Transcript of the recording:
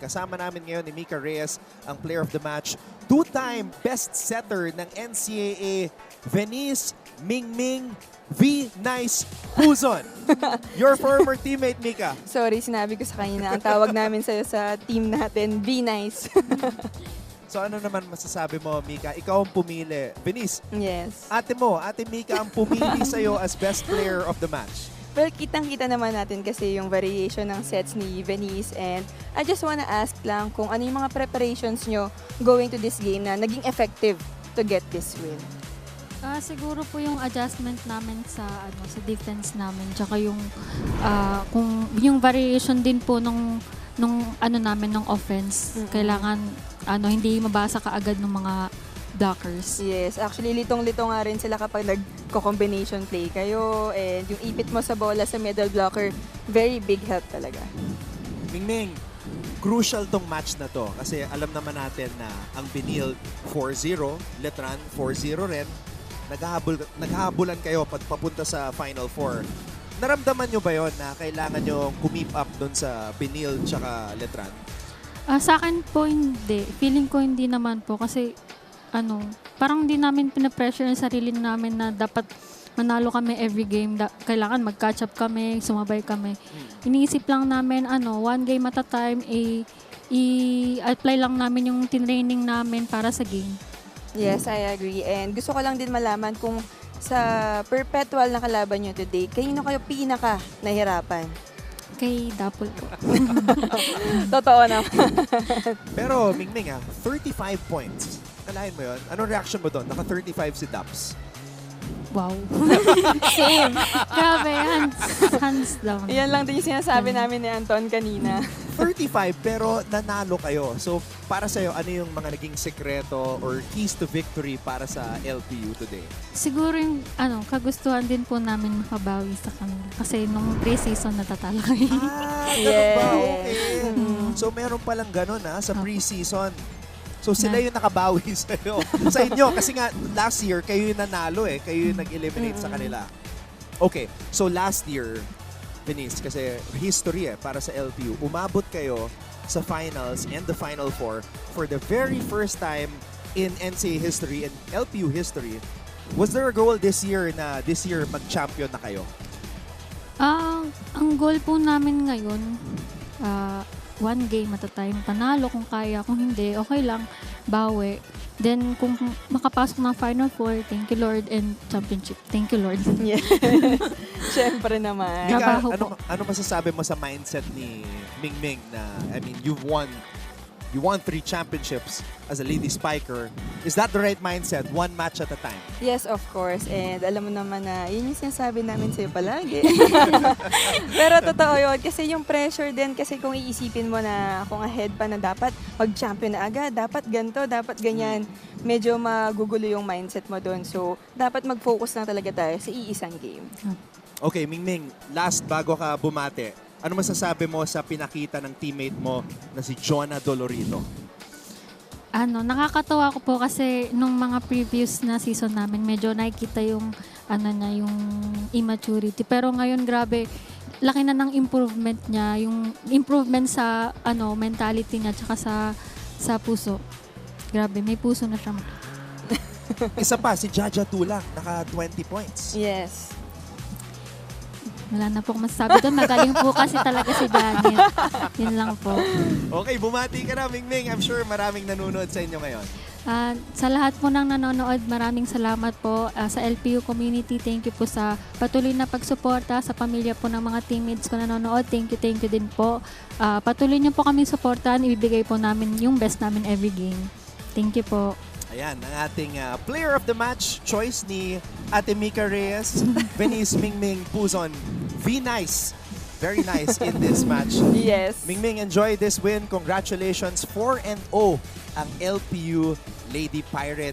Kasama namin ngayon ni Mika Reyes, ang player of the match. Two-time best setter ng NCAA, Venice Mingming V. Nice Puzon. Your former teammate, Mika. Sorry, sinabi ko sa kanya na ang tawag namin sa'yo sa team natin, Be Nice. So ano naman masasabi mo, Mika? Ikaw ang pumili. Venice, Yes. Ate Mika ang pumili sa'yo as best player of the match. Well, kitang-kita naman natin kasi yung variation ng sets ni Venice, and I just wanna ask lang kung ano yung mga preparations nyo going to this game na naging effective to get this win. Siguro po yung adjustment namin sa defense namin, tsaka yung kung yung variation din po nung namin ng offense. Kailangan hindi mabasa kaagad ng mga blockers. Yes, actually litong-lito nga rin sila kapag nagko-combination play kayo, and yung ipit mo sa bola sa middle blocker, very big help talaga. Mingming, crucial tong match na to kasi alam naman natin na ang Benil 4-0, Letran 4-0 rin. Naghahabulan kayo papunta sa Final Four. Naramdaman nyo ba yon na kailangan nyo kumip up doon sa Benil tsaka Letran? Sa akin po hindi. Feeling ko hindi naman po kasi parang hindi namin pinapressure yung sarili namin na dapat manalo kami every game. Kailangan mag-catch up kami, sumabay kami. Iniisip lang namin, one game at a time, i-apply lang namin yung tinraining namin para sa game. Yes, I agree. And gusto ko lang din malaman kung sa perpetual na kalaban nyo today, kanino kayo pinaka nahirapan? Kay Dapol po. Totoo na. Pero Mingming 35 points. Kalahin mo yun? Anong reaction mo doon? Naka-35 si Daps. Wow. Same. Grabe, hands down. Yan lang din yung sinasabi namin ni Anton kanina. 35 pero nanalo kayo. So para sa'yo, ano yung mga naging sekreto or keys to victory para sa LPU today? Siguro yung kagustuhan din po namin makabawi sa kanila. Kasi nung pre-season natatalo kami. Ganun ba? Okay. So meron palang ganun sa pre-season. So sila yung nakabawi sa'yo. Sa inyo, kasi nga last year, kayo yung nanalo kayo yung nag-eliminate sa kanila. Okay, so last year, Venice, kasi history para sa LPU, umabot kayo sa finals and the Final Four for the very first time in NCAA history and LPU history. Was there a goal this year na this year mag-champion na kayo? Ang goal po namin ngayon, one game at a time, panalo kung kaya, kung hindi, okay lang, bawi. Then, kung makapasok ng Final Four, thank you Lord, and championship. Thank you Lord. Yeah. Siyempre naman. Mika, Trabaho po. ano masasabi mo sa mindset ni Mingming na, I mean, you won 3 championships as a lady spiker. Is that the right mindset? One match at a time? Yes, of course. And alam mo naman na yun yung sinasabi namin sa'yo palagi. Pero totoo yun. Kasi yung pressure din, kasi kung iisipin mo na kung ahead pa na dapat mag-champion na agad, dapat ganito, dapat ganyan, medyo magugulo yung mindset mo doon. So, dapat mag-focus lang talaga tayo sa iisang game. Okay, Mingming, last bago ka bumate, ano masasabi mo sa pinakita ng teammate mo na si Jonah Dolorito? Nakakatawa ko po kasi nung mga previous na season namin, medyo nakikita yung yung immaturity. Pero ngayon, grabe, laki na ng improvement niya, yung improvement sa mentality niya tsaka sa puso. Grabe, may puso na siya. Isa pa, si Jaja Tulang, naka 20 points. Yes. Wala na po akong masasabi doon. Magaling po kasi talaga si Daniel. Yun lang po. Okay, bumati ka na, Mingming. I'm sure maraming nanonood sa inyo ngayon. Sa lahat po ng nanonood, maraming salamat po sa LPU community. Thank you po sa patuloy na pagsuporta sa pamilya po ng mga teammates ko nanonood. Thank you din po. Patuloy niyo po kami suportahan. Ibibigay po namin yung best namin every game. Thank you po. Ayan, ang ating player of the match choice ni Ate Mika Reyes, Venice Mingming Puzon. V nice. Very nice in this match. Yes. Mingming, enjoy this win. Congratulations. 4-0 ang LPU Lady Pirates.